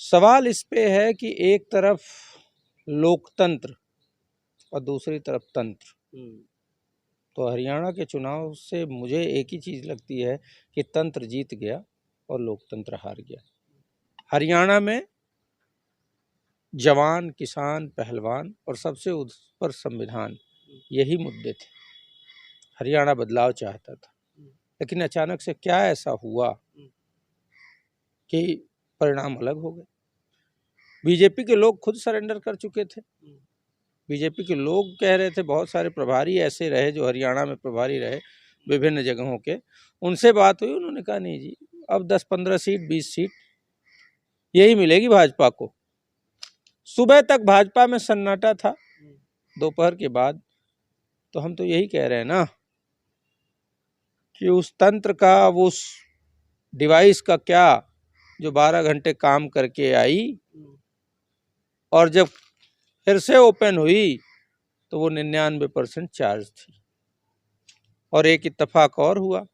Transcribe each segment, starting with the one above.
सवाल इस पे है कि एक तरफ लोकतंत्र और दूसरी तरफ तंत्र। तो हरियाणा के चुनाव से मुझे एक ही चीज़ लगती है कि तंत्र जीत गया और लोकतंत्र हार गया। हरियाणा में जवान, किसान, पहलवान और सबसे ऊपर संविधान, यही मुद्दे थे। हरियाणा बदलाव चाहता था, लेकिन अचानक से क्या ऐसा हुआ कि परिणाम अलग हो गए। बीजेपी के लोग खुद सरेंडर कर चुके थे। बीजेपी के लोग कह रहे थे, बहुत सारे प्रभारी ऐसे रहे जो हरियाणा में प्रभारी रहे विभिन्न जगहों के, उनसे बात हुई, उन्होंने कहा नहीं जी, अब 10-15 सीट 20 सीट यही मिलेगी भाजपा को। सुबह तक भाजपा में सन्नाटा था, दोपहर के बाद तो हम तो यही कह रहे हैं ना कि उस तंत्र का, वो उस डिवाइस का क्या, जो 12 घंटे काम करके आई और जब फिर से ओपन हुई तो वो 99% चार्ज थी। और एक इत्तेफाक और हुआ,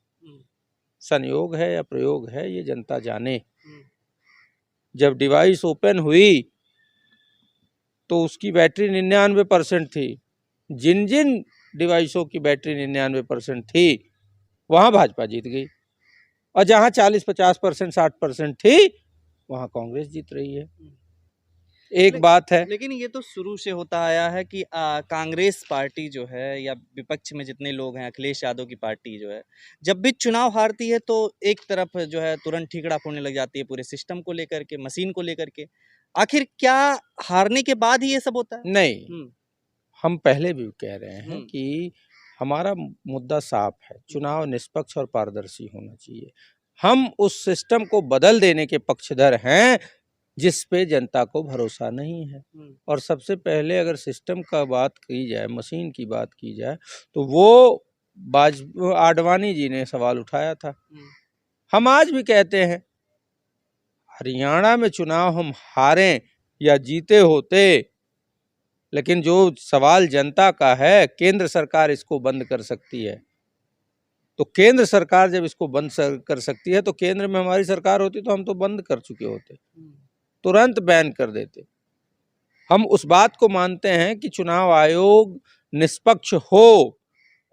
संयोग है या प्रयोग है ये जनता जाने, जब डिवाइस ओपन हुई तो उसकी बैटरी 99% थी। जिन जिन डिवाइसों की बैटरी 99% थी वहां भाजपा जीत गई, और जहां 40-50%, 60% थी वहां कांग्रेस जीत रही है। एक बात है, लेकिन ये तो शुरू से होता आया है कि कांग्रेस पार्टी जो है या विपक्ष में जितने लोग हैं, अखिलेश यादव की पार्टी जो है, जब भी चुनाव हारती है तो एक तरफ जो है तुरंत ठीकरा फोड़ने लग जाती है पूरे सिस्टम को लेकर के, मशीन को लेकर के। आखिर क्या हारने के बाद ही ये सब होता है? नहीं, हम पहले भी कह रहे हैं कि हमारा मुद्दा साफ है, चुनाव निष्पक्ष और पारदर्शी होना चाहिए। हम उस सिस्टम को बदल देने के पक्षधर हैं जिस पे जनता को भरोसा नहीं है। और सबसे पहले अगर सिस्टम का बात की जाए, मशीन की बात की जाए, तो वो आडवाणी जी ने सवाल उठाया था। हम आज भी कहते हैं, हरियाणा में चुनाव हम हारें या जीते होते, लेकिन जो सवाल जनता का है, केंद्र सरकार इसको बंद कर सकती है। तो केंद्र सरकार जब इसको बंद कर सकती है, तो केंद्र में हमारी सरकार होती तो हम तो बंद कर चुके होते, तुरंत बैन कर देते। हम उस बात को मानते हैं कि चुनाव आयोग निष्पक्ष हो,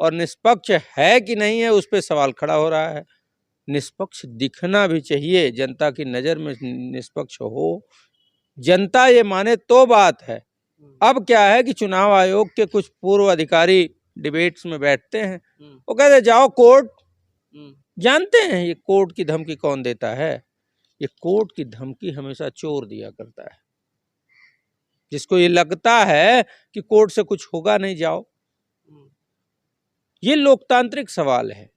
और निष्पक्ष है कि नहीं है उस पर सवाल खड़ा हो रहा है। निष्पक्ष दिखना भी चाहिए, जनता की नज़र में निष्पक्ष हो, जनता ये माने तो बात है। अब क्या है कि चुनाव आयोग के कुछ पूर्व अधिकारी डिबेट्स में बैठते हैं, वो कहते जाओ कोर्ट। जानते हैं ये कोर्ट की धमकी कौन देता है? ये कोर्ट की धमकी हमेशा चोर दिया करता है, जिसको ये लगता है कि कोर्ट से कुछ होगा नहीं, जाओ। ये लोकतांत्रिक सवाल है,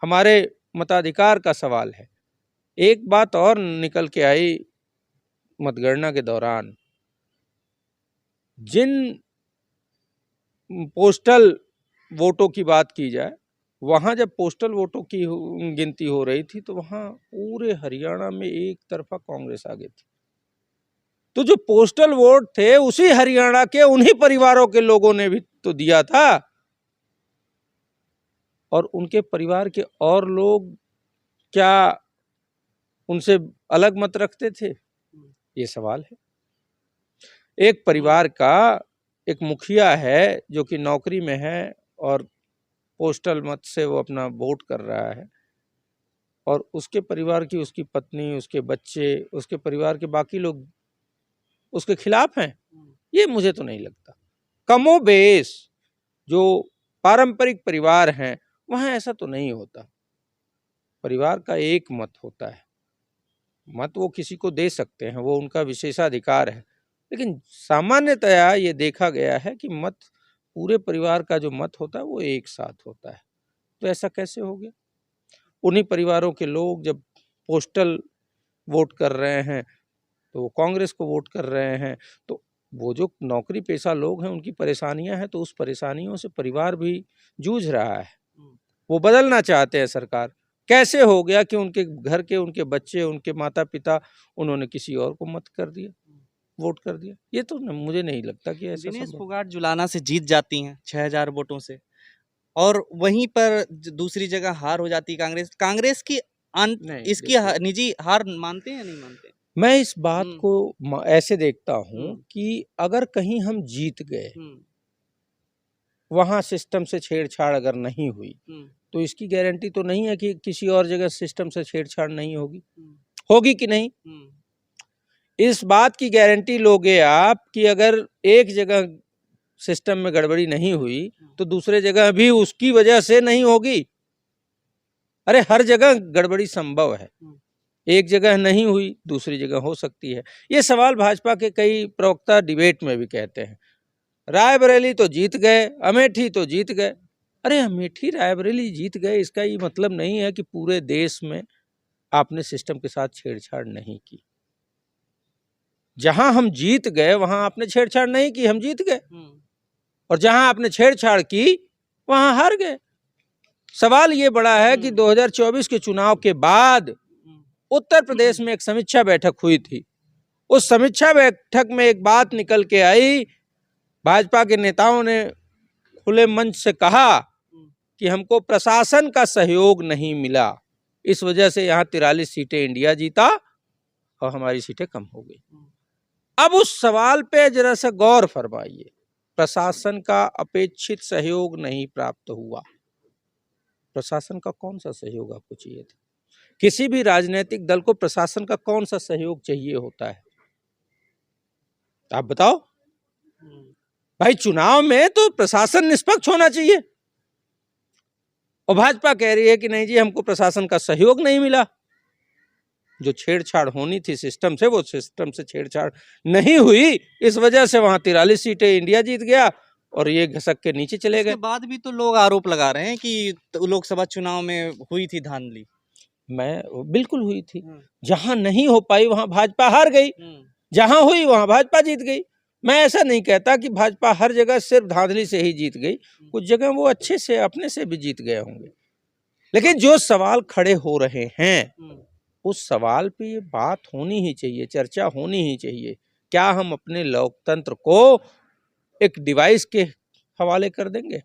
हमारे मताधिकार का सवाल है। एक बात और निकल के आई मतगणना के दौरान, जिन पोस्टल वोटों की बात की जाए, वहां जब पोस्टल वोटों की गिनती हो रही थी तो वहां पूरे हरियाणा में एक तरफा कांग्रेस आगे थी। तो जो पोस्टल वोट थे उसी हरियाणा के उन्हीं परिवारों के लोगों ने भी तो दिया था, और उनके परिवार के और लोग क्या उनसे अलग मत रखते थे? ये सवाल है। एक परिवार का एक मुखिया है जो कि नौकरी में है और पोस्टल मत से वो अपना वोट कर रहा है, और उसके परिवार की, उसकी पत्नी, उसके बच्चे, उसके परिवार के बाकी लोग उसके खिलाफ हैं। ये मुझे तो नहीं लगता। कमोबेश जो पारंपरिक परिवार हैं वहां ऐसा तो नहीं होता। परिवार का एक मत होता है, मत वो किसी को दे सकते हैं, वो उनका विशेषाधिकार है, लेकिन सामान्यतया ये देखा गया है कि मत, पूरे परिवार का जो मत होता है वो एक साथ होता है। तो ऐसा कैसे हो गया? उन्हीं परिवारों के लोग जब पोस्टल वोट कर रहे हैं तो वो कांग्रेस को वोट कर रहे हैं। तो वो जो नौकरी पेशा लोग हैं उनकी परेशानियां हैं, तो उस परेशानियों से परिवार भी जूझ रहा है। वो बदलना चाहते हैं सरकार। कैसे हो गया कि उनके घर के, उनके बच्चे, उनके माता पिता, उन्होंने किसी और को मत कर दिया, वोट कर दिया? ये तो मुझे नहीं लगता कि ऐसा दिनेश संभव। फोगाट जुलाना से जीत जाती हैं 6000 वोटों से, और वहीं पर दूसरी जगह हार हो जाती है कांग्रेस की नहीं, इसकी निजी हार मानते हैं या नहीं मानते? मैं इस बात हम्म, को ऐसे देखता हूँ कि अगर कहीं हम जीत गए, वहां सिस्टम से छेड़छाड़ अगर नहीं हुई, तो इसकी गारंटी तो नहीं है कि किसी और जगह सिस्टम से छेड़छाड़ नहीं होगी। होगी कि नहीं? इस बात की गारंटी लोगे आप कि अगर एक जगह सिस्टम में गड़बड़ी नहीं हुई तो दूसरे जगह भी उसकी वजह से नहीं होगी। अरे हर जगह गड़बड़ी संभव है, एक जगह नहीं हुई दूसरी जगह हो सकती है। ये सवाल भाजपा के कई प्रवक्ता डिबेट में भी कहते हैं। रायबरेली तो जीत गए, अमेठी तो जीत गए। अरे अमेठी रायबरेली जीत गए इसका ये मतलब नहीं है कि पूरे देश में आपने सिस्टम के साथ छेड़छाड़ नहीं की। जहां हम जीत गए वहां आपने छेड़छाड़ नहीं की, हम जीत गए, और जहां आपने छेड़छाड़ की वहां हार गए। सवाल ये बड़ा है कि 2024 के चुनाव के बाद उत्तर प्रदेश में एक समीक्षा बैठक हुई थी। उस समीक्षा बैठक में एक बात निकल के आई, भाजपा के नेताओं ने खुले मंच से कहा कि हमको प्रशासन का सहयोग नहीं मिला, इस वजह से यहाँ 43 सीटें इंडिया जीता और हमारी सीटें कम हो गई। अब उस सवाल पे जरा सा गौर फरमाइए। प्रशासन का अपेक्षित सहयोग नहीं प्राप्त हुआ। प्रशासन का कौन सा सहयोग आपको चाहिए था? किसी भी राजनीतिक दल को प्रशासन का कौन सा सहयोग चाहिए होता है? आप बताओ भाई। चुनाव में तो प्रशासन निष्पक्ष होना चाहिए, और भाजपा कह रही है कि नहीं जी हमको प्रशासन का सहयोग नहीं मिला। जो छेड़छाड़ होनी थी सिस्टम से, वो सिस्टम से छेड़छाड़ नहीं हुई, इस वजह से वहां 43 सीटें इंडिया जीत गया और ये घसक के नीचे चले गए। इसके बाद भी तो लोग आरोप लगा रहे हैं कि लोकसभा चुनाव में हुई थी धांधली। बिल्कुल हुई थी। जहां नहीं हो पाई वहां भाजपा हार गई, जहां हुई वहां भाजपा जीत गई। मैं ऐसा नहीं कहता कि भाजपा हर जगह सिर्फ धांधली से ही जीत गई, कुछ जगह वो अच्छे से अपने से भी जीत गए होंगे। लेकिन जो सवाल खड़े हो रहे हैं उस सवाल पे ये बात होनी ही चाहिए, चर्चा होनी ही चाहिए। क्या हम अपने लोकतंत्र को एक डिवाइस के हवाले कर देंगे?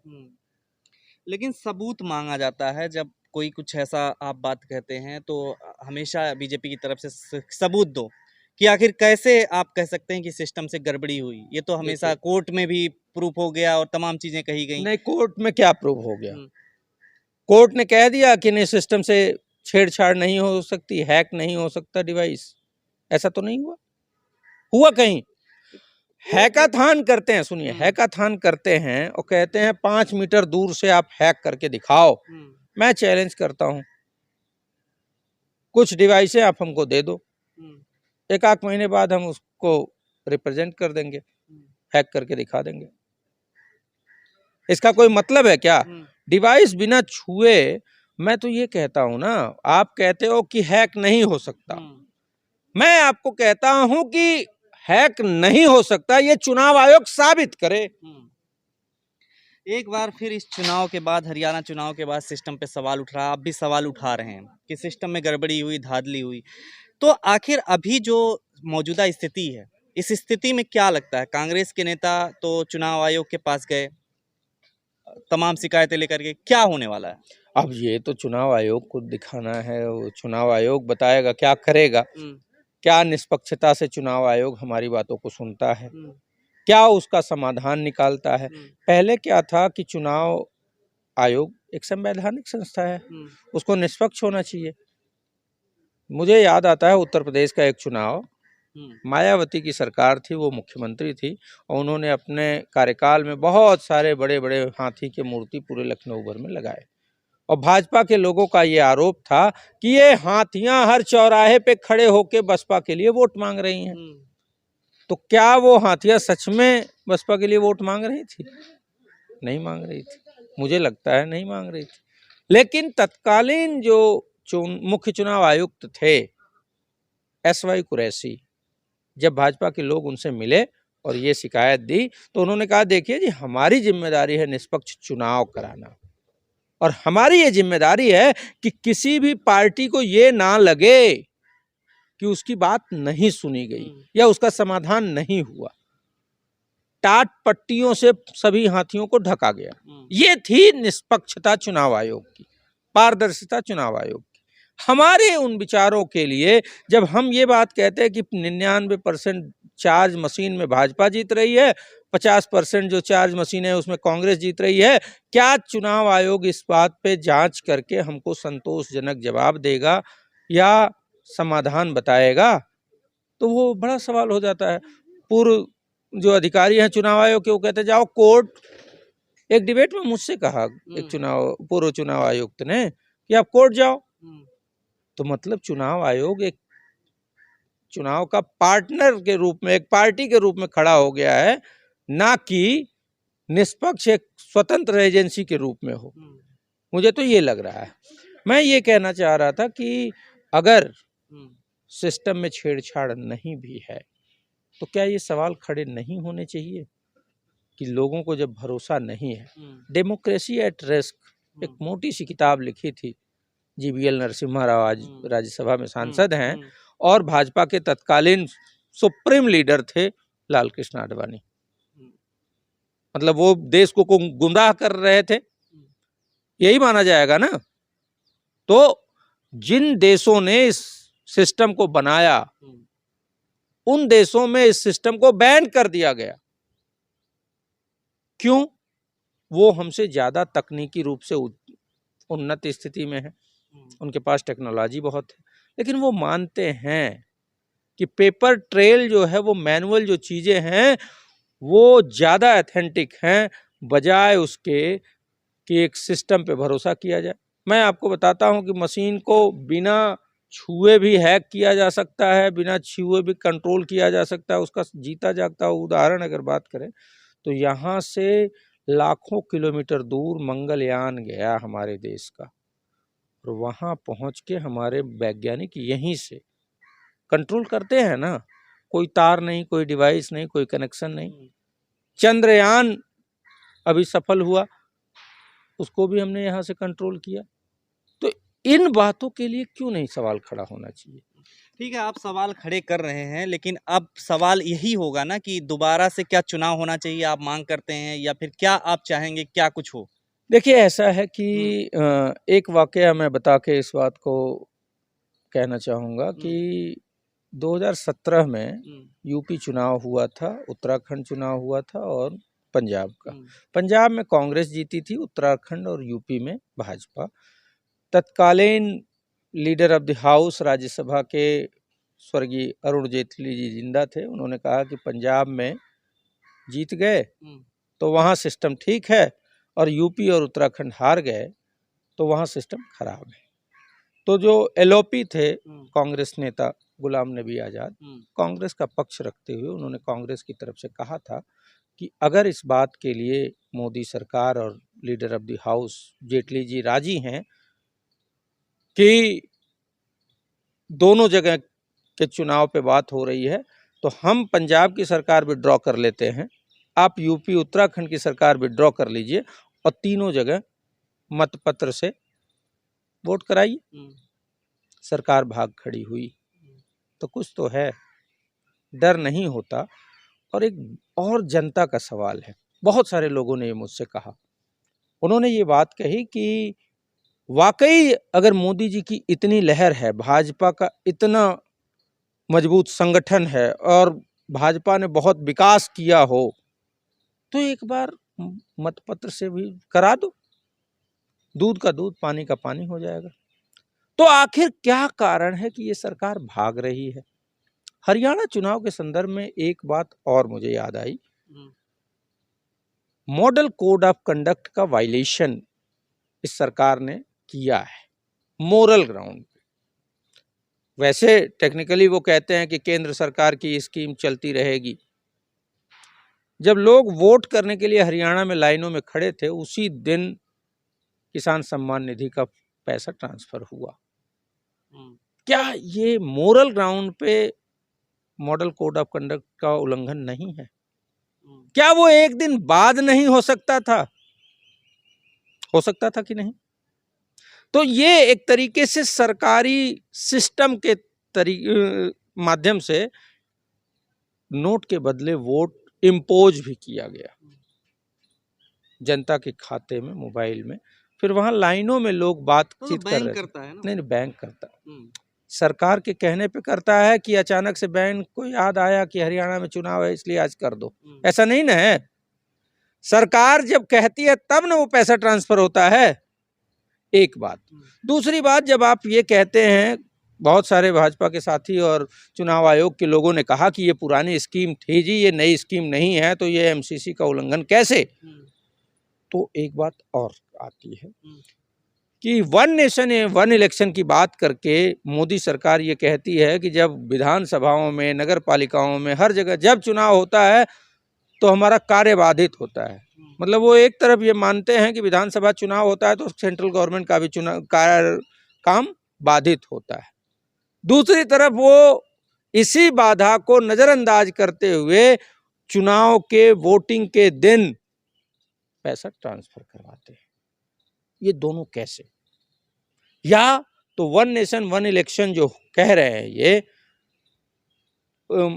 लेकिन सबूत मांगा जाता है जब कोई कुछ ऐसा आप बात कहते हैं तो हमेशा बीजेपी की तरफ से सबूत दो कि आखिर कैसे आप कह सकते हैं कि सिस्टम से गड़बड़ी हुई। ये तो हमेशा कोर्ट में भी प्रूफ हो गया और तमाम चीजें कही गई। नहीं, कोर्ट में क्या प्रूफ हो गया? कोर्ट ने कह दिया कि नहीं सिस्टम से छेड़छाड़ नहीं हो सकती, हैक नहीं हो सकता डिवाइस। ऐसा तो नहीं हुआ। हुआ कहीं हैकाथॉन करते हैं, सुनिए, हैकाथॉन करते हैं और कहते हैं 5 मीटर दूर से आप हैक करके दिखाओ। मैं चैलेंज करता हूं, कुछ डिवाइसें आप हमको दे दो, एक आध महीने बाद हम उसको रिप्रेजेंट कर देंगे, हैक करके दिखा देंगे। इसका कोई मतलब है क्या? डिवाइस बिना छुए। मैं तो ये कहता हूं ना, आप कहते हो कि हैक नहीं हो सकता, मैं आपको कहता हूं कि हैक नहीं हो सकता, ये चुनाव आयोग साबित करे। एक बार फिर इस चुनाव के बाद, हरियाणा चुनाव के बाद सिस्टम पे सवाल उठ रहा है, आप भी सवाल उठा रहे हैं कि सिस्टम में गड़बड़ी हुई, धांधली हुई। तो आखिर अभी जो मौजूदा स्थिति है, इस स्थिति में क्या लगता है? कांग्रेस के नेता तो चुनाव आयोग के पास गए तमाम शिकायतें लेकर के, क्या होने वाला है? अब ये तो चुनाव आयोग को दिखाना है, वो चुनाव आयोग बताएगा क्या करेगा। क्या निष्पक्षता से चुनाव आयोग हमारी बातों को सुनता है, क्या उसका समाधान निकालता है। पहले क्या था कि चुनाव आयोग एक संवैधानिक संस्था है, उसको निष्पक्ष होना चाहिए। मुझे याद आता है उत्तर प्रदेश का एक चुनाव, मायावती की सरकार थी, वो मुख्यमंत्री थी, और उन्होंने अपने कार्यकाल में बहुत सारे बड़े बड़े हाथी के मूर्ति पूरे लखनऊ भर में लगाए, और भाजपा के लोगों का ये आरोप था कि ये हाथियां हर चौराहे पे खड़े होके बसपा के लिए वोट मांग रही हैं। तो क्या वो हाथियां सच में बसपा के लिए वोट मांग रही थी? नहीं मांग रही थी, मुझे लगता है नहीं मांग रही थी। लेकिन तत्कालीन जो मुख्य चुनाव आयुक्त थे SY कुरैशी, जब भाजपा के लोग उनसे मिले और ये शिकायत दी तो उन्होंने कहा देखिए जी, हमारी जिम्मेदारी है निष्पक्ष चुनाव कराना, और हमारी ये जिम्मेदारी है कि किसी भी पार्टी को ये ना लगे कि उसकी बात नहीं सुनी गई या उसका समाधान नहीं हुआ। टाट पट्टियों से सभी हाथियों को ढका गया। ये थी निष्पक्षता चुनाव आयोग की, पारदर्शिता चुनाव आयोग की। हमारे उन विचारों के लिए जब हम ये बात कहते हैं कि 99% चार्ज मशीन में भाजपा जीत रही है, 50% जो चार्ज मशीन है उसमें कांग्रेस जीत रही है, क्या चुनाव आयोग इस बात पे जांच करके हमको संतोषजनक जवाब देगा या समाधान बताएगा? तो वो बड़ा सवाल हो जाता है। पूर्व जो अधिकारी हैं चुनाव आयोग के, वो कहते जाओ कोर्ट। एक डिबेट में मुझसे कहा एक पूर्व चुनाव आयुक्त ने कि आप कोर्ट जाओ। तो मतलब चुनाव आयोग एक चुनाव का पार्टनर के रूप में, एक पार्टी के रूप में खड़ा हो गया है, ना कि निष्पक्ष एक स्वतंत्र एजेंसी के रूप में हो। मुझे तो ये लग रहा है। मैं ये कहना चाह रहा था कि अगर सिस्टम में छेड़छाड़ नहीं भी है तो क्या ये सवाल खड़े नहीं होने चाहिए कि लोगों को जब भरोसा नहीं है। डेमोक्रेसी एट रिस्क एक मोटी सी किताब लिखी थी, जीवीएल नरसिम्हा राव आज राज्यसभा में सांसद हैं और भाजपा के तत्कालीन सुप्रीम लीडर थे लाल कृष्ण आडवाणी। मतलब वो देश को गुमराह कर रहे थे, यही माना जाएगा ना। तो जिन देशों ने इस सिस्टम को बनाया उन देशों में इस सिस्टम को बैन कर दिया गया। क्यों? वो हमसे ज्यादा तकनीकी रूप से उन्नत स्थिति में है, उनके पास टेक्नोलॉजी बहुत है, लेकिन वो मानते हैं कि पेपर ट्रेल जो है, वो मैनुअल जो चीजें हैं वो ज्यादा ऑथेंटिक हैं बजाय उसके कि एक सिस्टम पे भरोसा किया जाए। मैं आपको बताता हूं कि मशीन को बिना छुए भी हैक किया जा सकता है, बिना छुए भी कंट्रोल किया जा सकता है। उसका जीता जागता उदाहरण अगर बात करें तो यहाँ से लाखों किलोमीटर दूर मंगलयान गया हमारे देश का, और वहां पहुंच के हमारे वैज्ञानिक यहीं से कंट्रोल करते हैं ना। कोई तार नहीं, कोई डिवाइस नहीं, कोई कनेक्शन नहीं। चंद्रयान अभी सफल हुआ, उसको भी हमने यहाँ से कंट्रोल किया। तो इन बातों के लिए क्यों नहीं सवाल खड़ा होना चाहिए? ठीक है, आप सवाल खड़े कर रहे हैं, लेकिन अब सवाल यही होगा ना कि दोबारा से क्या चुनाव होना चाहिए आप मांग करते हैं, या फिर क्या आप चाहेंगे क्या कुछ हो? देखिए, ऐसा है कि एक वाकया मैं बता के इस बात को कहना चाहूँगा कि 2017 में यूपी चुनाव हुआ था, उत्तराखंड चुनाव हुआ था और पंजाब का। पंजाब में कांग्रेस जीती थी, उत्तराखंड और यूपी में भाजपा। तत्कालीन leader of the house Rajya Sabha के स्वर्गीय अरुण जेटली जी जिंदा थे। उन्होंने कहा कि पंजाब में जीत गए तो वहाँ सिस्टम ठीक है, और यूपी और उत्तराखंड हार गए तो वहाँ सिस्टम खराब है। तो जो एलओपी थे कांग्रेस नेता गुलाम नबी आजाद, कांग्रेस का पक्ष रखते हुए उन्होंने कांग्रेस की तरफ से कहा था कि अगर इस बात के लिए मोदी सरकार और leader of the house Jaitley ji राजी हैं कि दोनों जगह के चुनाव पे बात हो रही है, तो हम पंजाब की सरकार विड्रॉ कर लेते हैं, आप यूपी उत्तराखंड की सरकार विड्रॉ कर लीजिए और तीनों जगह मतपत्र से वोट कराइए। सरकार भाग खड़ी हुई। तो कुछ तो है, डर नहीं होता। और एक और जनता का सवाल है, बहुत सारे लोगों ने ये मुझसे कहा, उन्होंने ये बात कही कि वाकई अगर मोदी जी की इतनी लहर है, भाजपा का इतना मजबूत संगठन है और भाजपा ने बहुत विकास किया हो, तो एक बार मतपत्र से भी करा दो, दूध का दूध पानी का पानी हो जाएगा। तो आखिर क्या कारण है कि ये सरकार भाग रही है? हरियाणा चुनाव के संदर्भ में एक बात और मुझे याद आई, मॉडल कोड ऑफ कंडक्ट का वायलेशन इस सरकार ने किया है मोरल ग्राउंड पे। वैसे टेक्निकली वो कहते हैं कि केंद्र सरकार की स्कीम चलती रहेगी। जब लोग वोट करने के लिए हरियाणा में लाइनों में खड़े थे, उसी दिन किसान सम्मान निधि का पैसा ट्रांसफर हुआ। क्या ये मोरल ग्राउंड पे मॉडल कोड ऑफ कंडक्ट का उल्लंघन नहीं है? क्या वो एक दिन बाद नहीं हो सकता था? हो सकता था कि नहीं? तो ये एक तरीके से सरकारी सिस्टम के माध्यम से नोट के बदले वोट इम्पोज भी किया गया जनता के खाते में, मोबाइल में फिर वहाँ लाइनों में लोग तो बातचीत कर बैंक रहे थे। करता है ना। नहीं, बैंक करता है। हम्म, सरकार के कहने पे करता है कि अचानक से बैंक को याद आया कि हरियाणा में चुनाव है इसलिए आज कर दो, ऐसा नहीं ना है। सरकार जब कहती है तब ना वो पैसा ट्रांसफर होता है, एक बात। दूसरी बात, जब आप ये कहते हैं, बहुत सारे भाजपा के साथी और चुनाव आयोग के लोगों ने कहा कि ये पुरानी स्कीम थी जी, ये नई स्कीम नहीं है, तो ये एमसीसी का उल्लंघन कैसे। तो एक बात और आती है कि वन नेशन वन इलेक्शन की बात करके मोदी सरकार ये कहती है कि जब विधानसभाओं में, नगर पालिकाओं में, हर जगह जब चुनाव होता है तो हमारा कार्य बाधित होता है। मतलब वो एक तरफ ये मानते हैं कि विधानसभा चुनाव होता है तो सेंट्रल गवर्नमेंट का भी काम बाधित होता है। दूसरी तरफ वो इसी बाधा को नजरअंदाज करते हुए चुनाव के वोटिंग के दिन पैसा ट्रांसफर करवाते हैं। ये दोनों कैसे? या तो वन नेशन वन इलेक्शन जो कह रहे हैं, ये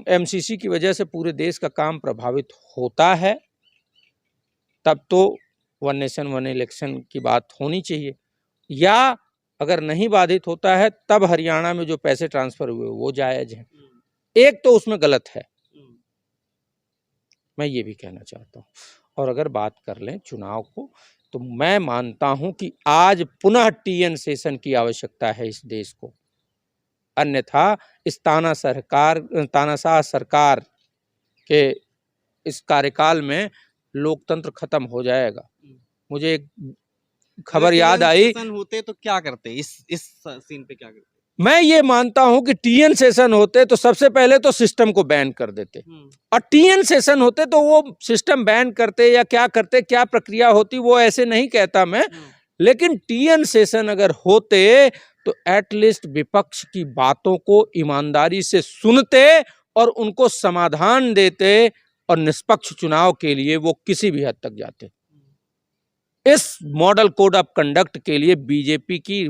एमसीसी की वजह से पूरे देश का काम प्रभावित होता है, तब तो वन नेशन वन इलेक्शन की बात होनी चाहिए। या अगर नहीं बाधित होता है तब हरियाणा में जो पैसे ट्रांसफर हुए वो जायज हैं। एक तो उसमें गलत है, मैं ये भी कहना चाहता हूँ। और अगर बात कर लें चुनाव को, तो मैं मानता हूं कि आज पुनः टीएन सेशन की आवश्यकता है इस देश को। अन्यथा इस तानाशाह सरकार के इस कार्यकाल में लोकतंत्र खत्म हो जाएगा। मुझे एक खबर याद आई। होते तो क्या करते, इस सीन पे क्या करते? मैं ये मानता हूं कि टीएन सेशन होते तो सबसे पहले तो सिस्टम को बैन कर देते, और टीएन सेशन होते तो वो सिस्टम बैन करते या क्या करते, क्या प्रक्रिया होती वो ऐसे नहीं कहता मैं, लेकिन टीएन सेशन अगर होते तो एटलीस्ट विपक्ष की बातों को ईमानदारी से सुनते और उनको समाधान देते और निष्पक्ष चुनाव के लिए वो किसी भी हद तक जाते। इस मॉडल कोड ऑफ कंडक्ट के लिए बीजेपी की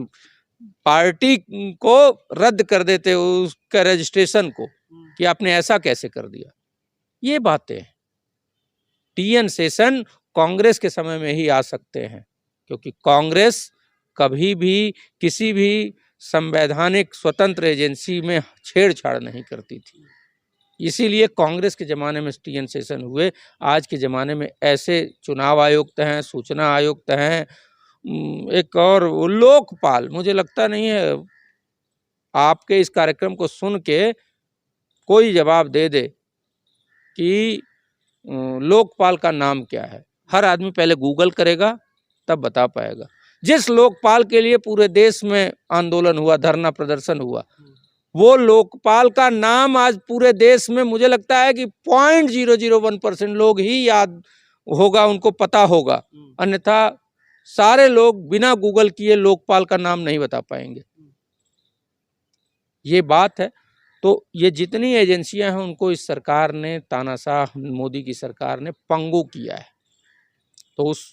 पार्टी को रद्द कर देते, उसका रजिस्ट्रेशन को, कि आपने ऐसा कैसे कर दिया। ये बातें टीएन सेशन कांग्रेस के समय में ही आ सकते हैं, क्योंकि कांग्रेस कभी भी किसी भी संवैधानिक स्वतंत्र एजेंसी में छेड़छाड़ नहीं करती थी। इसीलिए कांग्रेस के ज़माने में टीएन सेशन हुए। आज के ज़माने में ऐसे चुनाव आयुक्त हैं, सूचना आयुक्त हैं, एक और लोकपाल, मुझे लगता नहीं है आपके इस कार्यक्रम को सुन के कोई जवाब दे दे कि लोकपाल का नाम क्या है। हर आदमी पहले गूगल करेगा तब बता पाएगा। जिस लोकपाल के लिए पूरे देश में आंदोलन हुआ, धरना प्रदर्शन हुआ, वो लोकपाल का नाम आज पूरे देश में मुझे लगता है कि 0.001% लोग ही याद होगा, उनको पता होगा। अन्यथा सारे लोग बिना गूगल किए लोकपाल का नाम नहीं बता पाएंगे। ये बात है। तो ये जितनी एजेंसियां हैं उनको इस सरकार ने, तानाशाह मोदी की सरकार ने पंगु किया है। तो उस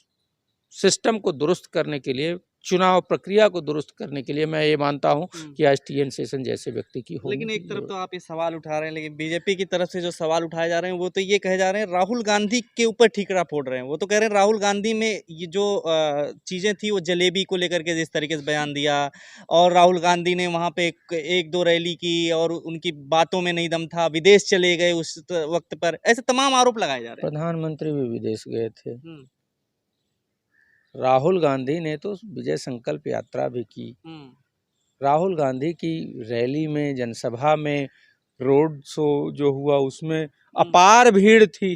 सिस्टम को दुरुस्त करने के लिए, चुनाव प्रक्रिया को दुरुस्त करने के लिए मैं ये मानता हूं कि आज टीएन सेशन जैसे व्यक्ति की हो। लेकिन एक तरफ तो आप ये सवाल उठा रहे हैं, लेकिन बीजेपी की तरफ से जो सवाल उठाए जा रहे हैं वो तो ये कहे जा रहे हैं राहुल गांधी के ऊपर ठीकरा फोड़ रहे हैं। वो तो कह रहे हैं राहुल गांधी में ये जो चीज़ें थी, वो जलेबी को लेकर के जिस तरीके से बयान दिया, और राहुल गांधी ने वहाँ पे एक दो रैली की और उनकी बातों में नहीं दम था, विदेश चले गए उस वक्त पर, ऐसे तमाम आरोप लगाए जा रहे हैं। प्रधानमंत्री भी विदेश गए थे। राहुल गांधी ने तो विजय संकल्प यात्रा भी की। राहुल गांधी की रैली में, जनसभा में, रोड शो जो हुआ उसमें अपार भीड़ थी।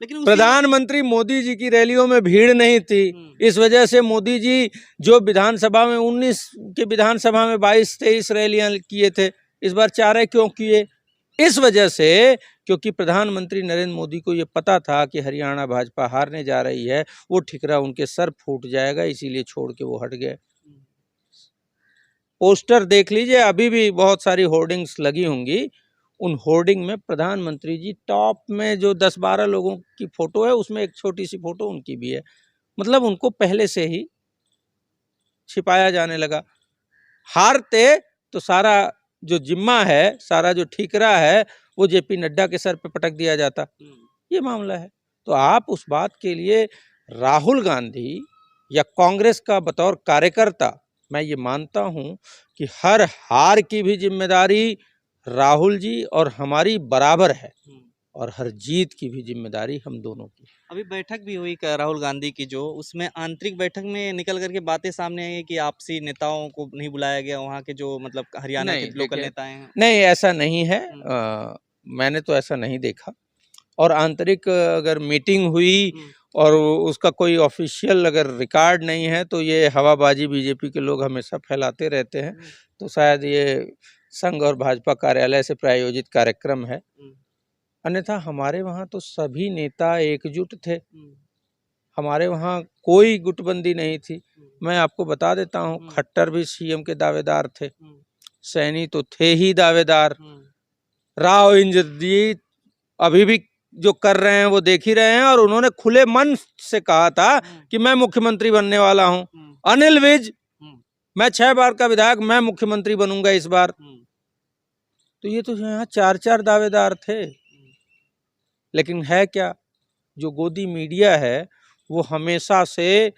लेकिन प्रधानमंत्री मोदी जी की रैलियों में भीड़ नहीं थी। इस वजह से मोदी जी जो विधानसभा में 19 के विधानसभा में 22-23 रैलियां किए थे, इस बार 4 क्यों किए? इस वजह से क्योंकि प्रधानमंत्री नरेंद्र मोदी को ये पता था कि हरियाणा भाजपा हारने जा रही है, वो ठिकरा उनके सर फूट जाएगा, इसीलिए छोड़ के वो हट गए। पोस्टर देख लीजिए, अभी भी बहुत सारी होर्डिंग्स लगी होंगी। उन होर्डिंग में प्रधानमंत्री जी टॉप में जो 10-12 लोगों की फोटो है, उसमें एक छोटी सी फोटो उनकी भी है। मतलब उनको पहले से ही छिपाया जाने लगा। हारते तो सारा जो जिम्मा है, सारा जो ठीकरा है, वो जेपी नड्डा के सर पे पटक दिया जाता। ये मामला है। तो आप उस बात के लिए राहुल गांधी या कांग्रेस का बतौर कार्यकर्ता मैं ये मानता हूं कि हर हार की भी जिम्मेदारी राहुल जी और हमारी बराबर है और हर जीत की भी जिम्मेदारी हम दोनों की। अभी बैठक भी हुई राहुल गांधी की, जो उसमें आंतरिक बैठक में निकल करके बातें सामने आई है कि आपसी नेताओं को नहीं बुलाया गया, वहाँ के जो मतलब हरियाणा के नहीं लोकल देखिए, नेता हैं। नहीं ऐसा नहीं है। मैंने तो ऐसा नहीं देखा। और आंतरिक अगर मीटिंग हुई और उसका कोई ऑफिशियल अगर रिकॉर्ड नहीं है तो ये हवाबाजी बीजेपी के लोग हमेशा फैलाते रहते हैं। तो शायद ये संघ और भाजपा कार्यालय से प्रायोजित कार्यक्रम है। अन्यथा हमारे वहाँ तो सभी नेता एकजुट थे। हमारे वहाँ कोई गुटबंदी नहीं थी। मैं आपको बता देता हूँ, खट्टर भी सीएम के दावेदार थे, सैनी तो थे ही दावेदार, राव इंद्रजीत अभी भी जो कर रहे हैं वो देख ही रहे हैं और उन्होंने खुले मन से कहा था कि मैं मुख्यमंत्री बनने वाला हूं। अनिल विज, मैं 6 बार का विधायक, मैं मुख्यमंत्री बनूंगा इस बार। तो ये तो यहाँ 4-4 दावेदार थे। लेकिन है क्या, जो गोदी मीडिया है वो हमेशा से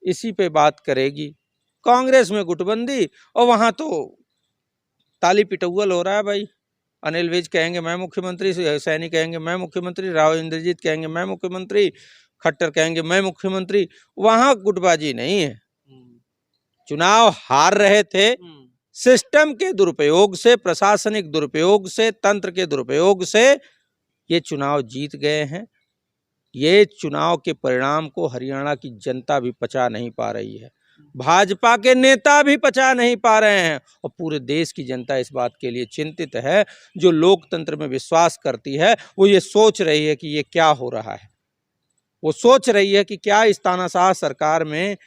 इसी पे बात करेगी। कांग्रेस में गुटबंदी और वहां तो ताली पिटौल हो रहा है भाई। अनिल विज कहेंगे मैं मुख्यमंत्री, सैनी कहेंगे मैं मुख्यमंत्री, राव इंद्रजीत कहेंगे मैं मुख्यमंत्री, खट्टर कहेंगे मैं मुख्यमंत्री। वहां गुटबाजी नहीं है। चुनाव हार रहे थे, सिस्टम के दुरुपयोग से, प्रशासनिक दुरुपयोग से, तंत्र के दुरुपयोग से ये चुनाव जीत गए हैं। ये चुनाव के परिणाम को हरियाणा की जनता भी पचा नहीं पा रही है, भाजपा के नेता भी पचा नहीं पा रहे हैं और पूरे देश की जनता इस बात के लिए चिंतित है। जो लोकतंत्र में विश्वास करती है वो ये सोच रही है कि ये क्या हो रहा है। वो सोच रही है कि क्या इस तानाशाह सरकार में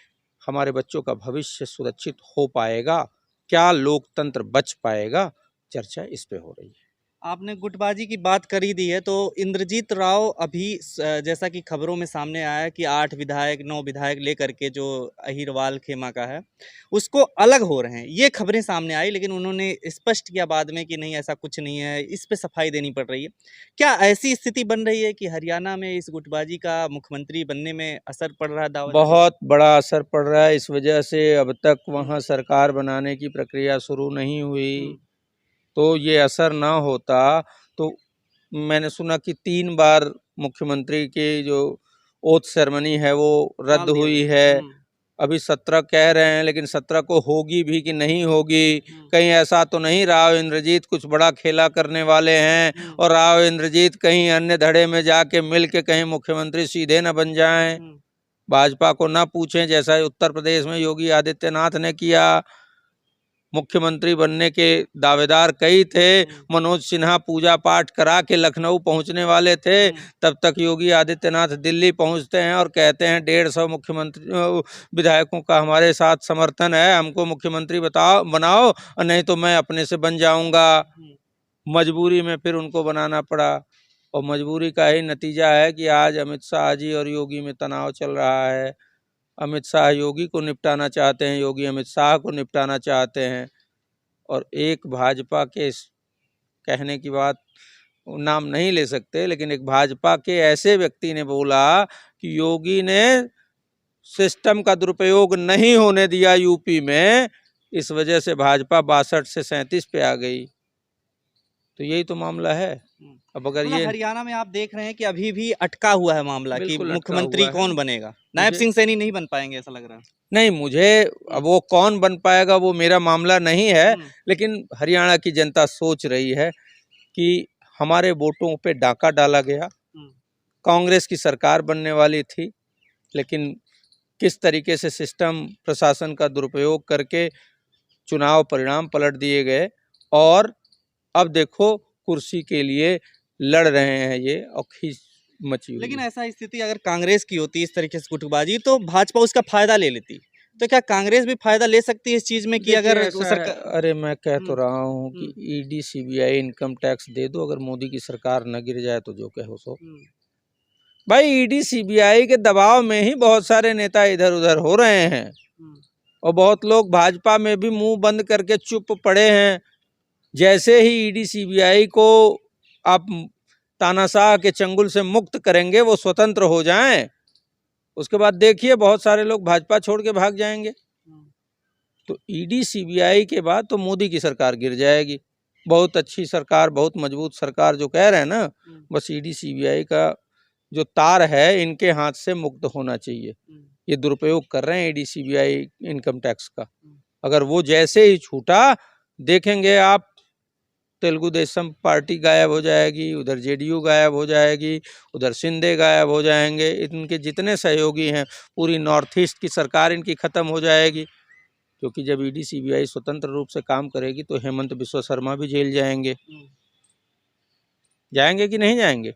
हमारे बच्चों का भविष्य सुरक्षित हो पाएगा, क्या लोकतंत्र बच पाएगा। चर्चा इस पे हो रही है। आपने गुटबाजी की बात कर ही दी है, तो इंद्रजीत राव अभी जैसा कि खबरों में सामने आया कि 8 विधायक 9 विधायक लेकर के जो अहिरवाल खेमा का है उसको अलग हो रहे हैं, ये खबरें सामने आई। लेकिन उन्होंने स्पष्ट किया बाद में कि नहीं ऐसा कुछ नहीं है, इस पे सफाई देनी पड़ रही है। क्या ऐसी स्थिति बन रही है कि हरियाणा में इस गुटबाजी का मुख्यमंत्री बनने में असर पड़ रहा है? दावा बहुत बड़ा असर पड़ रहा है। इस वजह से अब तक वहाँ सरकार बनाने की प्रक्रिया शुरू नहीं हुई। तो ये असर ना होता तो मैंने सुना कि 3 बार मुख्यमंत्री की जो ओथ सेरेमनी है वो रद्द हुई है। अभी 17 कह रहे हैं, लेकिन 17 को होगी भी कि नहीं होगी। कहीं ऐसा तो नहीं राव इंद्रजीत कुछ बड़ा खेला करने वाले हैं और राव इंद्रजीत कहीं अन्य धड़े में जाके मिल के कहीं मुख्यमंत्री सीधे न बन जाएं, भाजपा को ना पूछें जैसा उत्तर प्रदेश में योगी आदित्यनाथ ने किया। मुख्यमंत्री बनने के दावेदार कई थे। मनोज सिन्हा पूजा पाठ करा के लखनऊ पहुंचने वाले थे, तब तक योगी आदित्यनाथ दिल्ली पहुंचते हैं और कहते हैं 150 मुख्यमंत्री विधायकों का हमारे साथ समर्थन है, हमको मुख्यमंत्री बनाओ और नहीं तो मैं अपने से बन जाऊंगा। मजबूरी में फिर उनको बनाना पड़ा और मजबूरी का ही नतीजा है कि आज अमित शाह जी और योगी में तनाव चल रहा है। अमित शाह योगी को निपटाना चाहते हैं, योगी अमित शाह को निपटाना चाहते हैं। और एक भाजपा के कहने की बात नाम नहीं ले सकते, लेकिन एक भाजपा के ऐसे व्यक्ति ने बोला कि योगी ने सिस्टम का दुरुपयोग नहीं होने दिया यूपी में, इस वजह से भाजपा 62 से 37 पे आ गई। तो यही तो मामला है। अब अगर ये हरियाणा में आप देख रहे हैं कि अभी भी अटका हुआ है मामला कि मुख्यमंत्री कौन बनेगा, नायब सिंह सैनी नहीं बन पाएंगे ऐसा लग रहा है। नहीं, मुझे अब वो कौन बन पाएगा वो मेरा मामला नहीं है, लेकिन हरियाणा की जनता सोच रही है कि हमारे वोटों पे डाका डाला गया। कांग्रेस की सरकार बनने वाली थी, लेकिन किस तरीके से सिस्टम प्रशासन का दुरुपयोग करके चुनाव परिणाम पलट दिए गए और अब देखो कुर्सी के लिए लड़ रहे हैं ये और खींच मची हुई। लेकिन ऐसा स्थिति अगर कांग्रेस की होती इस तरीके से गुटबाजी, तो भाजपा उसका फायदा ले लेती। तो क्या कांग्रेस भी फायदा ले सकती है इस चीज में कि अगर सरकार? अरे मैं कह तो रहा हूँ कि ईडी सीबीआई इनकम टैक्स दे दो, अगर मोदी की सरकार न गिर जाए तो जो कहो सो। भाई ईडी सीबीआई के दबाव में ही बहुत सारे नेता इधर उधर हो रहे हैं और बहुत लोग भाजपा में भी मुंह बंद करके चुप पड़े हैं। जैसे ही ईडी सीबीआई को आप तानाशाह के चंगुल से मुक्त करेंगे, वो स्वतंत्र हो जाएं, उसके बाद देखिए बहुत सारे लोग भाजपा छोड़ के भाग जाएंगे। तो ईडी सीबीआई के बाद तो मोदी की सरकार गिर जाएगी। बहुत अच्छी सरकार, बहुत मजबूत सरकार जो कह रहे हैं ना, बस ईडी सीबीआई का जो तार है इनके हाथ से मुक्त होना चाहिए। ये दुरुपयोग कर रहे हैं ईडी सीबीआई इनकम टैक्स का। अगर वो जैसे ही छूटा, देखेंगे आप, तेलुगु देशम पार्टी गायब हो जाएगी, उधर जेडीयू गायब हो जाएगी, उधर शिंदे गायब हो जाएंगे, इनके जितने सहयोगी हैं, पूरी नॉर्थ ईस्ट की सरकार इनकी खत्म हो जाएगी। क्योंकि जब ईडी सीबीआई स्वतंत्र रूप से काम करेगी तो हेमंत बिस्वा शर्मा भी जेल जाएंगे। जाएंगे कि नहीं जाएंगे?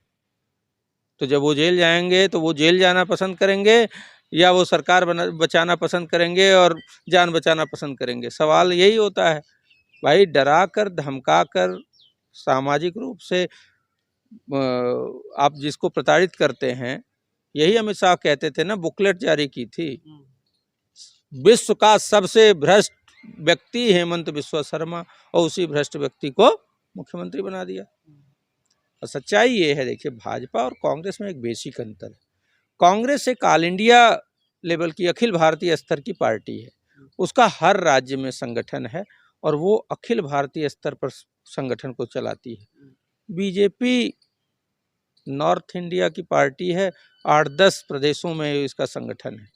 तो जब वो जेल जाएंगे तो वो जेल जाना पसंद करेंगे या वो सरकार बचाना पसंद करेंगे और जान बचाना पसंद करेंगे? सवाल यही होता है भाई। डरा कर, धमका कर, सामाजिक रूप से आप जिसको प्रताड़ित करते हैं, यही अमित शाह कहते थे ना, बुकलेट जारी की थी, विश्व का सबसे भ्रष्ट व्यक्ति हेमंत बिस्वा शर्मा, और उसी भ्रष्ट व्यक्ति को मुख्यमंत्री बना दिया। और सच्चाई ये है, देखिए भाजपा और कांग्रेस में एक बेसिक अंतर है। कांग्रेस एक ऑल इंडिया लेवल की, अखिल भारतीय स्तर की पार्टी है, उसका हर राज्य में संगठन है और वो अखिल भारतीय स्तर पर संगठन को चलाती है। बीजेपी नॉर्थ इंडिया की पार्टी है, 8-10 प्रदेशों में इसका संगठन है।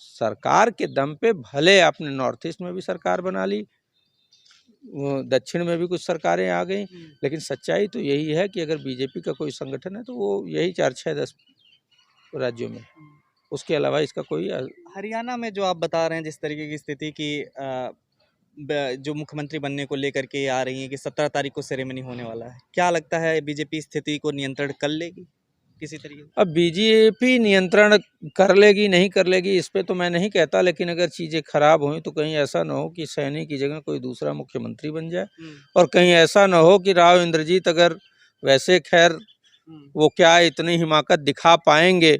सरकार के दम पे भले आपने नॉर्थ ईस्ट में भी सरकार बना ली, दक्षिण में भी कुछ सरकारें आ गई, लेकिन सच्चाई तो यही है कि अगर बीजेपी का कोई संगठन है तो वो यही 4-6-10 राज्यों में, उसके अलावा इसका कोई। हरियाणा में जो आप बता रहे हैं जिस तरीके की स्थिति की जो मुख्यमंत्री बनने को लेकर के आ रही है कि 17 तारीख को सेरेमनी होने वाला है, क्या लगता है बीजेपी स्थिति को नियंत्रण कर लेगी किसी तरीके से? अब बीजेपी नियंत्रण कर लेगी नहीं कर लेगी इस पे तो मैं नहीं कहता, लेकिन अगर चीज़ें खराब हुई तो कहीं ऐसा ना हो कि सैनी की जगह कोई दूसरा मुख्यमंत्री बन जाए, और कहीं ऐसा ना हो कि राव इंद्रजीत, अगर वैसे खैर वो क्या इतनी हिमाकत दिखा पाएंगे,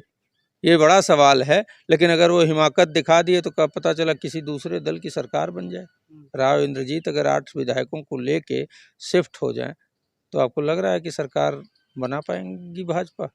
ये बड़ा सवाल है, लेकिन अगर वो हिमाकत दिखा दिए तो कब पता चला किसी दूसरे दल की सरकार बन जाए। राव इंद्रजीत अगर 8 विधायकों को लेके शिफ्ट हो जाए तो आपको लग रहा है कि सरकार बना पाएंगी भाजपा?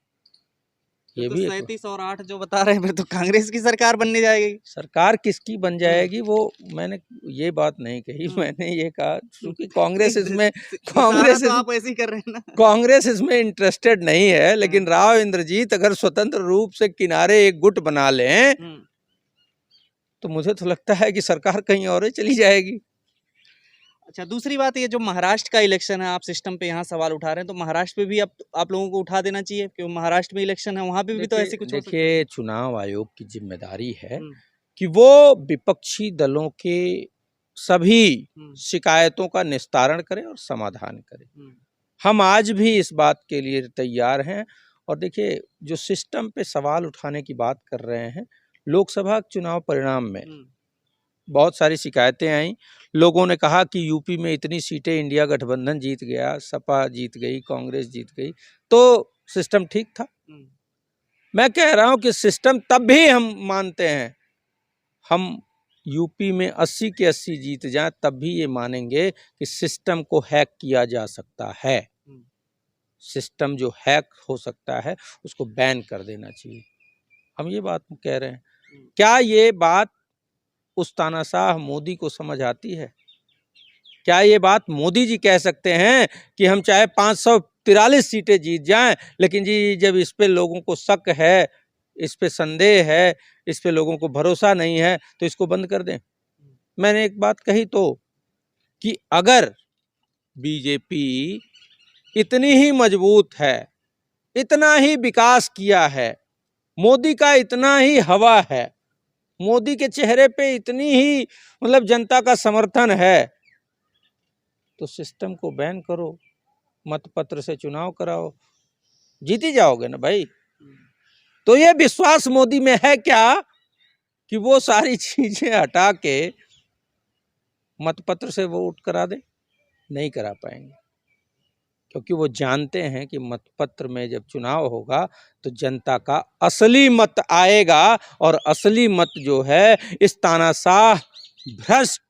ये तो भी 37 और 8 जो बता रहे हैं, फिर तो कांग्रेस की सरकार बनने जाएगी। सरकार किसकी बन जाएगी वो मैंने ये बात नहीं कही, मैंने ये कहा क्योंकि कांग्रेस इसमें तो आप ऐसे ही कर रहे हैं ना। कांग्रेस इसमें इंटरेस्टेड नहीं है, लेकिन राव इंद्रजीत अगर स्वतंत्र रूप से किनारे एक गुट बना लें तो मुझे तो लगता है कि सरकार कहीं और ही चली जाएगी। अच्छा, दूसरी बात ये जो महाराष्ट्र का इलेक्शन है, आप सिस्टम पे यहाँ सवाल उठा रहे हैं, तो महाराष्ट्र पे भी आप लोगों को उठा देना चाहिए क्योंकि महाराष्ट्र में इलेक्शन है, वहाँ पे भी तो ऐसे कुछ हो सकता है। देखिए, चुनाव आयोग की जिम्मेदारी है कि वो विपक्षी दलों के सभी शिकायतों का निस्तारण करे और समाधान करे। हम आज भी इस बात के लिए तैयार हैं। और देखिए, जो सिस्टम पे सवाल उठाने की बात कर रहे हैं, लोकसभा चुनाव परिणाम में बहुत सारी शिकायतें आई। लोगों ने कहा कि यूपी में इतनी सीटें इंडिया गठबंधन जीत गया, सपा जीत गई, कांग्रेस जीत गई, तो सिस्टम ठीक था। मैं कह रहा हूं कि सिस्टम तब भी हम मानते हैं, हम यूपी में 80 के 80 जीत जाएं तब भी ये मानेंगे कि सिस्टम को हैक किया जा सकता है। सिस्टम जो हैक हो सकता है उसको बैन कर देना चाहिए, हम ये बात कह रहे हैं। क्या ये बात उस तानाशाह मोदी को समझ आती है? क्या ये बात मोदी जी कह सकते हैं कि हम चाहे 543 सीटें जीत जाएं, लेकिन जी जब इस पे लोगों को शक है, इस पे संदेह है, इस पे लोगों को भरोसा नहीं है तो इसको बंद कर दें? मैंने एक बात कही तो कि अगर बीजेपी इतनी ही मजबूत है, इतना ही विकास किया है, मोदी का इतना ही हवा है, मोदी के चेहरे पे इतनी ही मतलब जनता का समर्थन है, तो सिस्टम को बैन करो, मतपत्र से चुनाव कराओ, जीत ही जाओगे ना भाई। तो ये विश्वास मोदी में है क्या कि वो सारी चीजें हटा के मतपत्र से वोट करा दे? नहीं करा पाएंगे, क्योंकि वो जानते हैं कि मतपत्र में जब चुनाव होगा तो जनता का असली मत आएगा, और असली मत जो है इस तानाशाह भ्रष्ट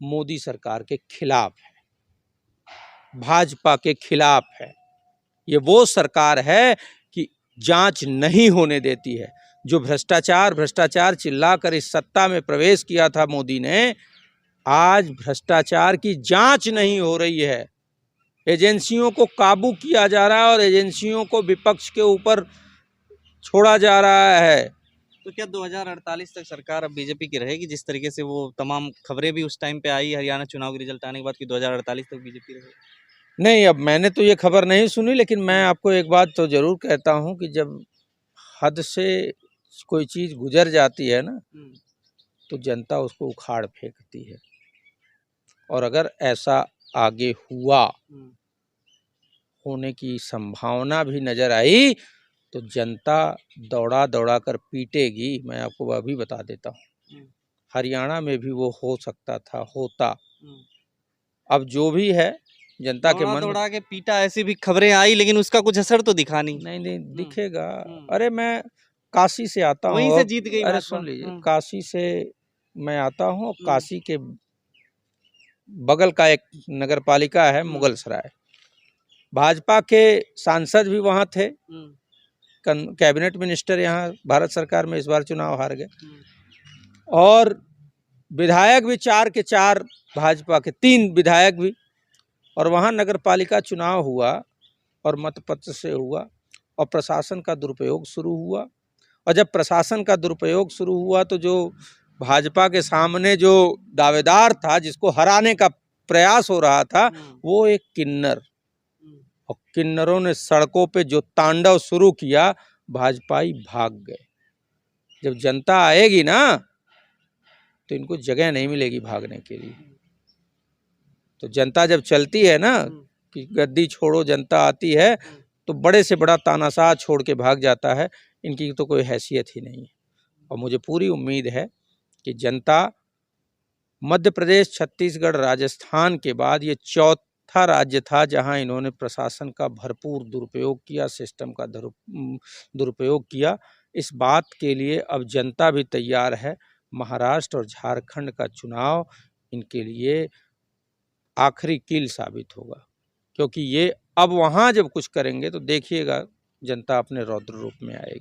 मोदी सरकार के खिलाफ है, भाजपा के खिलाफ है। ये वो सरकार है कि जांच नहीं होने देती है, जो भ्रष्टाचार चिल्लाकर इस सत्ता में प्रवेश किया था मोदी ने, आज भ्रष्टाचार की जांच नहीं हो रही है। एजेंसियों को काबू किया जा रहा है और एजेंसियों को विपक्ष के ऊपर छोड़ा जा रहा है। तो क्या 2048 तक सरकार अब बीजेपी की रहेगी? जिस तरीके से वो तमाम खबरें भी उस टाइम पे आई हरियाणा चुनाव के रिजल्ट आने के बाद कि 2048 तक बीजेपी रहेगी। नहीं, अब मैंने तो ये खबर नहीं सुनी, लेकिन मैं आपको एक बात तो जरूर कहता हूँ कि जब हद से कोई चीज गुजर जाती है ना, तो जनता उसको उखाड़ फेंकती है। और अगर ऐसा आगे हुआ, होने की संभावना भी नजर आई, तो जनता दौड़ा दौड़ा कर पीटेगी। मैं आपको अभी बता देता हूँ, हरियाणा में भी वो हो सकता था, होता। अब जो भी है जनता के मन दौड़ा के पीटा, ऐसी भी खबरें आई, लेकिन उसका कुछ असर तो दिखा नहीं। नहीं दिखेगा। अरे मैं काशी से आता हूँ, वहीं से जीत गई। अरे सुन लीजिए, काशी से मैं आता हूँ। काशी के बगल का एक नगर पालिका है मुगलसराय, भाजपा के सांसद भी वहाँ थे, कैबिनेट मिनिस्टर यहाँ भारत सरकार में इस बार चुनाव हार गए, और विधायक भी 4 के 4 भाजपा के, 3 विधायक भी। और वहाँ नगर पालिका चुनाव हुआ और मतपत्र से हुआ, और प्रशासन का दुरुपयोग शुरू हुआ। और जब प्रशासन का दुरुपयोग शुरू हुआ तो जो भाजपा के सामने जो दावेदार था, जिसको हराने का प्रयास हो रहा था, वो एक किन्नर, और किन्नरों ने सड़कों पे जो तांडव शुरू किया, भाजपाई भाग गए। जब जनता आएगी ना, तो इनको जगह नहीं मिलेगी भागने के लिए। तो जनता जब चलती है ना कि गद्दी छोड़ो, जनता आती है, तो बड़े से बड़ा तानाशाह छोड़ के भाग जाता है। इनकी तो कोई हैसियत ही नहीं है। और मुझे पूरी उम्मीद है कि जनता मध्य प्रदेश, छत्तीसगढ़, राजस्थान के बाद ये चौथा राज्य था जहां इन्होंने प्रशासन का भरपूर दुरुपयोग किया, सिस्टम का दुरुपयोग किया। इस बात के लिए अब जनता भी तैयार है। महाराष्ट्र और झारखंड का चुनाव इनके लिए आखिरी कील साबित होगा, क्योंकि ये अब वहाँ जब कुछ करेंगे तो देखिएगा जनता अपने रौद्र रूप में आएगी।